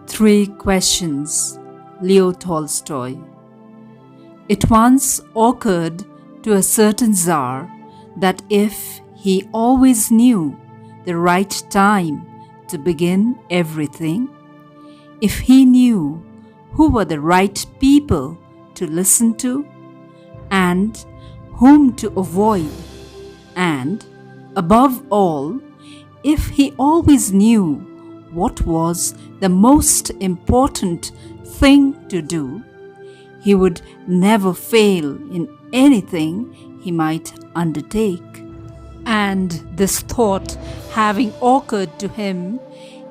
Three Questions. Leo Tolstoy. It once occurred to a certain Tsar that if he always knew the right time to begin everything, if he knew who were the right people to listen to and whom to avoid, and above all, if he always knew what was the most important thing to do, he would never fail in anything he might undertake. And this thought having occurred to him,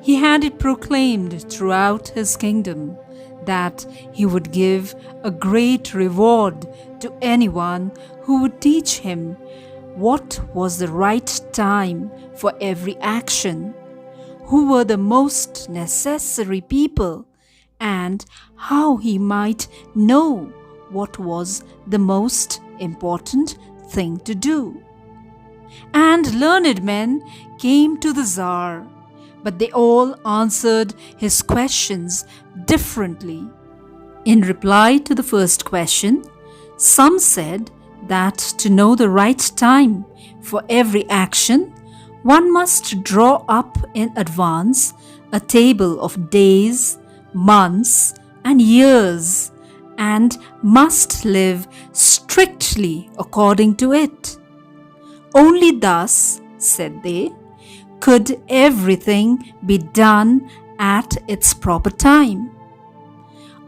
he had it proclaimed throughout his kingdom that he would give a great reward to anyone who would teach him what was the right time for every action, who were the most necessary people, and how he might know what was the most important thing to do. And learned men came to the Tsar, but they all answered his questions differently. In reply to the first question, some said that to know the right time for every action, one must draw up in advance a table of days, months, and years, and must live strictly according to it. Only thus, said they, could everything be done at its proper time.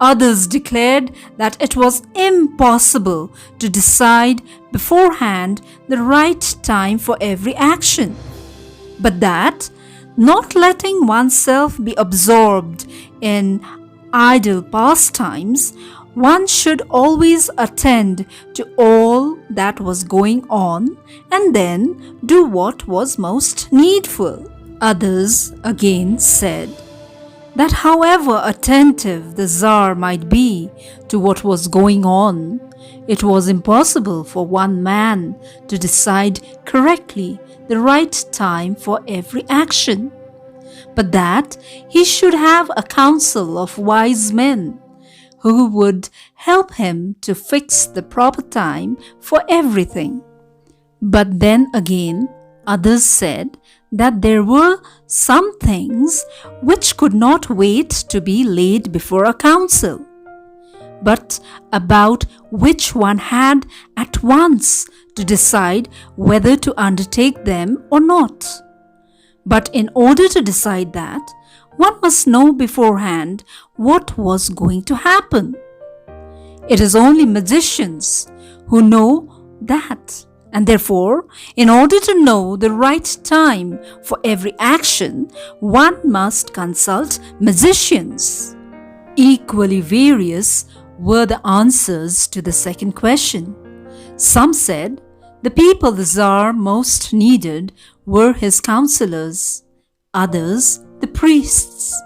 Others declared that it was impossible to decide beforehand the right time for every action, but that, not letting oneself be absorbed in idle pastimes, one should always attend to all that was going on and then do what was most needful. Others again said that however attentive the Tsar might be to what was going on, it was impossible for one man to decide correctly the right time for every action, but that he should have a council of wise men who would help him to fix the proper time for everything. But then again, others said that there were some things which could not wait to be laid before a council, but about which one had at once to decide whether to undertake them or not. But in order to decide that, one must know beforehand what was going to happen. It is only magicians who know that, and therefore, in order to know the right time for every action, one must consult magicians. Equally various were the answers to the second question. Some said the people the Tsar most needed were his counselors, others the priests,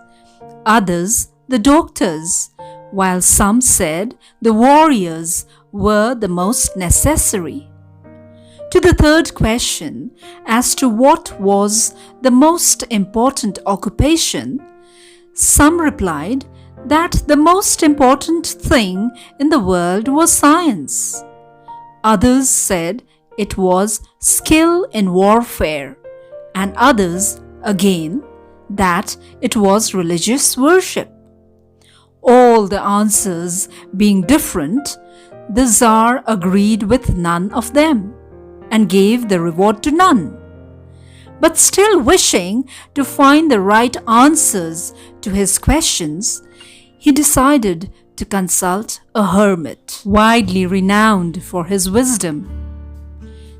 others the doctors, while some said the warriors were the most necessary. To the third question, as to what was the most important occupation, some replied that the most important thing in the world was science. Others said it was skill in warfare, and others, again, that it was religious worship. All the answers being different, the Tsar agreed with none of them and gave the reward to none. But still wishing to find the right answers to his questions, he decided to consult a hermit, widely renowned for his wisdom.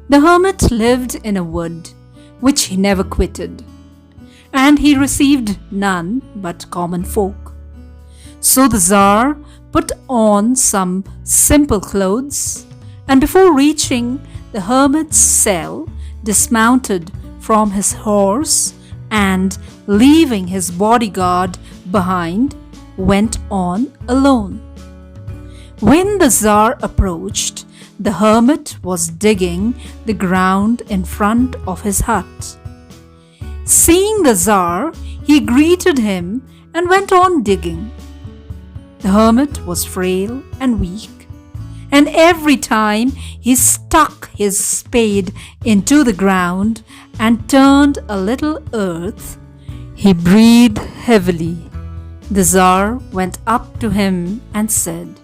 The hermit lived in a wood which he never quitted, and he received none but common folk. So the Tsar put on some simple clothes, and before reaching the hermit's cell, dismounted from his horse and, leaving his bodyguard behind, went on alone. When the Tsar approached, the hermit was digging the ground in front of his hut. Seeing the Tsar, he greeted him and went on digging. The hermit was frail and weak, and every time he stuck his spade into the ground and turned a little earth, he breathed heavily. The Tsar went up to him and said,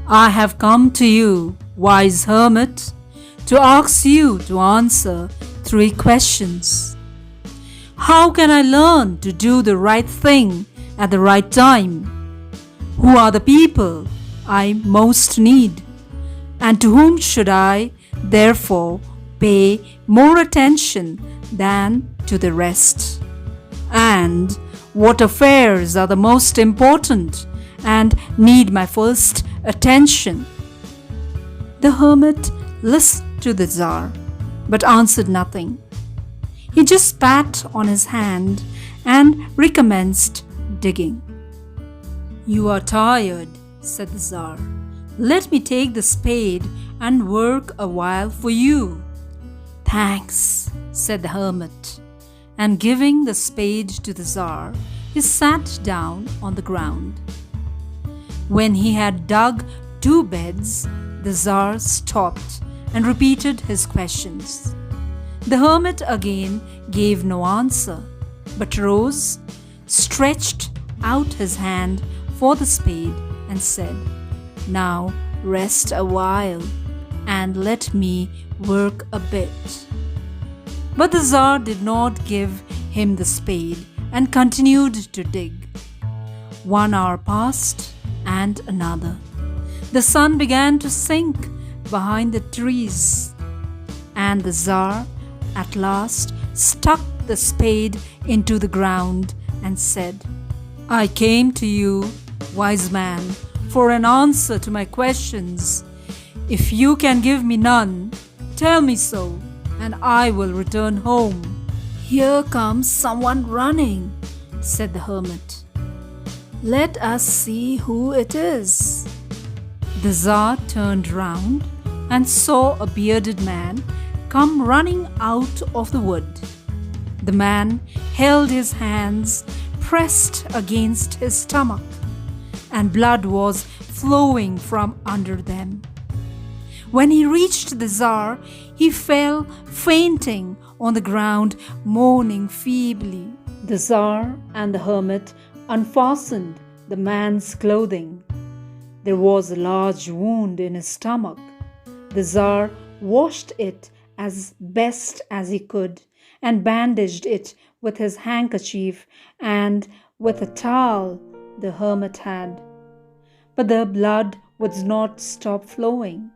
"I have come to you, wise hermit, to ask you to answer 3 questions. How can I learn to do the right thing at the right time? Who are the people I most need? And to whom should I, therefore, pay more attention than to the rest? And what affairs are the most important and need my first attention?" The hermit listened to the Tsar, but answered nothing. He just spat on his hand and recommenced digging. "You are tired," said the Tsar. "Let me take the spade and work a while for you." "Thanks," said the hermit, and giving the spade to the Tsar, he sat down on the ground. When he had dug 2 beds, the Tsar stopped and repeated his questions. The hermit again gave no answer, but rose, stretched out his hand for the spade, and said, "Now rest a while and let me work a bit." But the Tsar did not give him the spade and continued to dig. 1 hour passed and another. The sun began to sink behind the trees, and the Tsar at last stuck the spade into the ground and said, "I came to you, wise man, for an answer to my questions. If you can give me none, tell me so, and I will return home." "Here comes someone running," said the hermit. "Let us see who it is." The Tsar turned round and saw a bearded man come running out of the wood. The man held his hands pressed against his stomach, and blood was flowing from under them. When he reached the Tsar, he fell fainting on the ground, moaning feebly. The Tsar and the hermit unfastened the man's clothing. There was a large wound in his stomach. The Tsar washed it as best as he could and bandaged it with his handkerchief and with a towel the hermit had. But the blood would not stop flowing,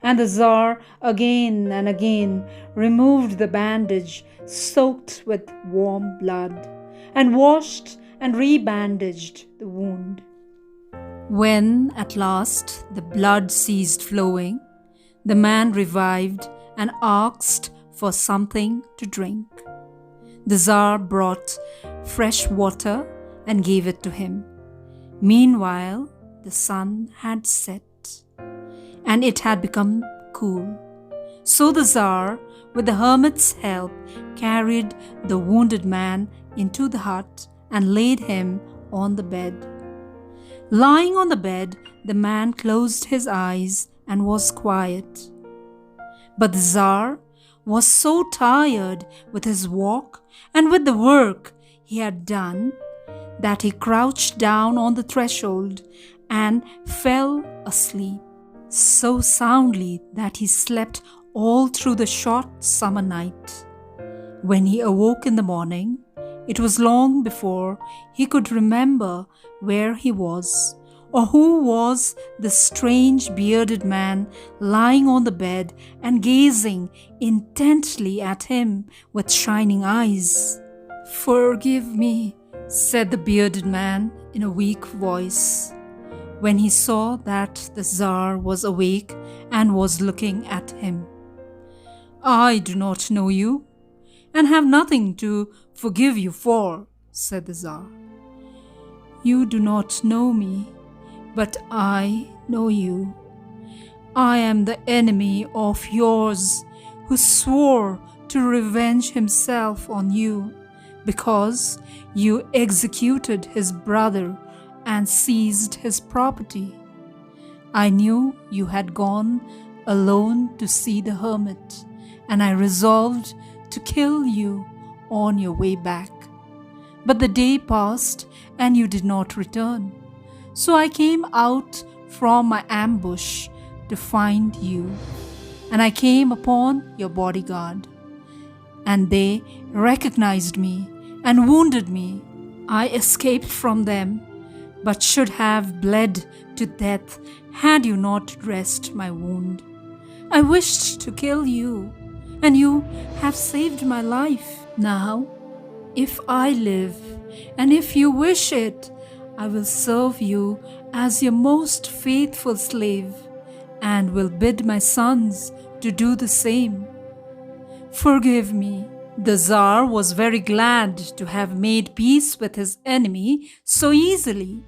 and the Tsar again and again removed the bandage soaked with warm blood and washed and rebandaged the wound. When at last the blood ceased flowing, the man revived and asked for something to drink. The Tsar brought fresh water and gave it to him. Meanwhile, the sun had set, and it had become cool. So the Tsar, with the hermit's help, carried the wounded man into the hut and laid him on the bed. Lying on the bed, the man closed his eyes and was quiet. But the Tsar was so tired with his walk and with the work he had done that he crouched down on the threshold and fell asleep, so soundly that he slept all through the short summer night. When he awoke in the morning, it was long before he could remember where he was, or who was the strange bearded man lying on the bed and gazing intently at him with shining eyes. "Forgive me," said the bearded man in a weak voice, when he saw that the Tsar was awake and was looking at him. "I do not know you, and have nothing to forgive you for," said the Tsar. "You do not know me, but I know you. I am the enemy of yours who swore to revenge himself on you because you executed his brother and seized his property. I knew you had gone alone to see the hermit, and I resolved to kill you on your way back. But the day passed and you did not return. So I came out from my ambush to find you, and I came upon your bodyguard, and they recognized me and wounded me. I escaped from them, but should have bled to death had you not dressed my wound. I wished to kill you, and you have saved my life. Now, if I live, and if you wish it, I will serve you as your most faithful slave, and will bid my sons to do the same. Forgive me." The Tsar was very glad to have made peace with his enemy so easily,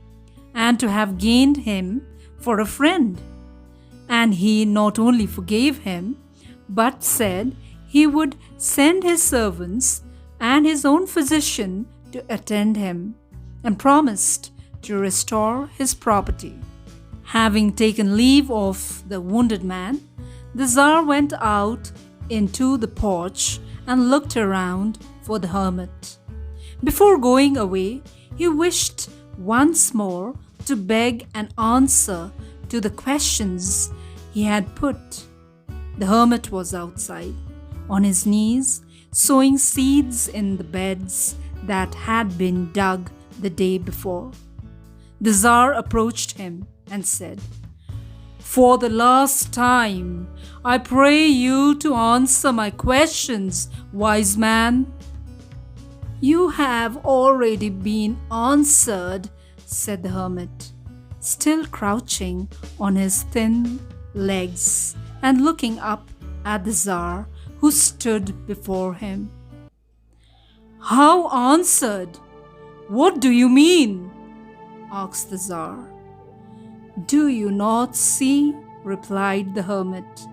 and to have gained him for a friend. And he not only forgave him, but said he would send his servants and his own physician to attend him, and promised to restore his property. Having taken leave of the wounded man, the Tsar went out into the porch and looked around for the hermit. Before going away, he wished once more to beg an answer to the questions he had put. The hermit was outside, on his knees, sowing seeds in the beds that had been dug the day before. The Tsar approached him and said, "For the last time, I pray you to answer my questions, wise man." "You have already been answered," said the hermit, still crouching on his thin legs and looking up at the Tsar, who stood before him. "How answered? What do you mean?" asked the Tsar. "Do you not see?" replied the hermit.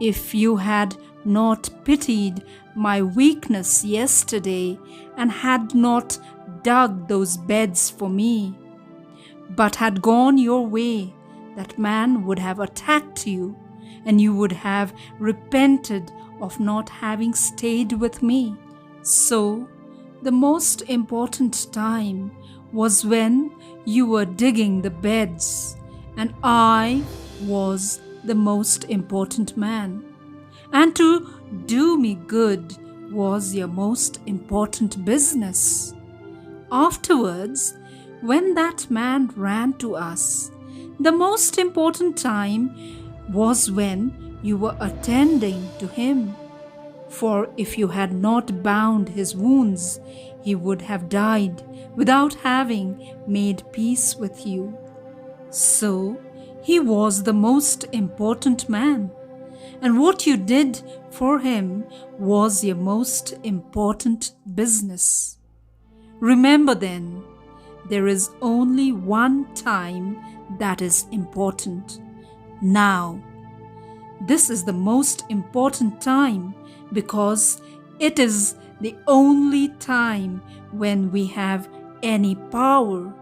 "If you had not pitied my weakness yesterday and had not dug those beds for me, but had gone your way, that man would have attacked you, and you would have repented of not having stayed with me. So, the most important time was when you were digging the beds, and I was the most important man. And to do me good was your most important business. Afterwards, when that man ran to us, the most important time was when you were attending to him. For if you had not bound his wounds, he would have died without having made peace with you. So he was the most important man, and what you did for him was your most important business. Remember then, there is only one time that is important. Now, this is the most important time because it is the only time when we have any power.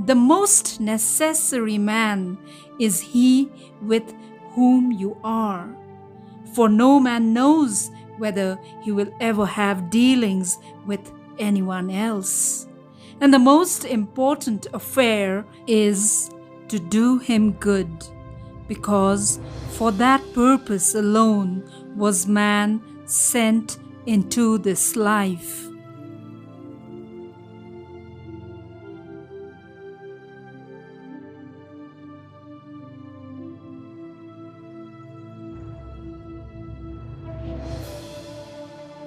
The most necessary man is he with whom you are, for no man knows whether he will ever have dealings with anyone else. And the most important affair is to do him good, because for that purpose alone was man sent into this life.